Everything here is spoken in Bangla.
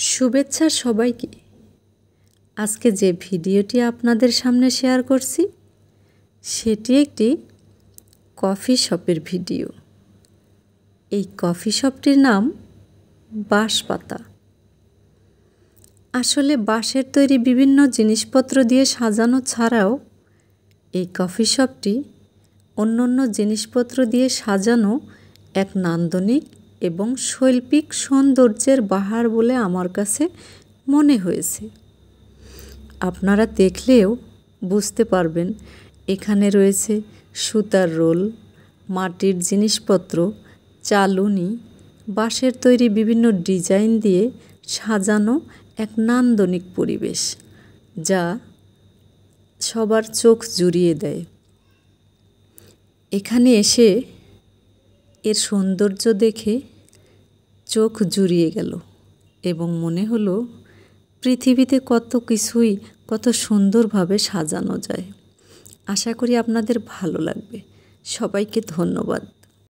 শুভেচ্ছা সবাইকে। আজকে যে ভিডিওটি আপনাদের সামনে শেয়ার করছি সেটি একটি কফি শপের ভিডিও। এই কফি শপটির নাম বাঁশপাতা। আসলে বাঁশের তৈরি বিভিন্ন জিনিসপত্র দিয়ে সাজানো ছাড়াও এই কফি শপটি অন্যান্য জিনিসপত্র দিয়ে সাজানো এক নান্দনিক এবং শৈল্পিক সৌন্দর্যের বাহার বলে আমার কাছে মনে হয়েছে। আপনারা দেখলেও বুঝতে পারবেন এখানে রয়েছে সুতার রোল, মাটির জিনিসপত্র, চালুনি, বাঁশের তৈরি বিভিন্ন ডিজাইন দিয়ে সাজানো এক নান্দনিক পরিবেশ, যা সবার চোখ জুড়িয়ে দেয়। এখানে এসে এর সৌন্দর্য দেখে চোখ জুড়িয়ে গেল এবং মনে হলো পৃথিবীতে কত কিছুই কত সুন্দরভাবে সাজানো যায়। আশা করি আপনাদের ভালো লাগবে। সবাইকে ধন্যবাদ।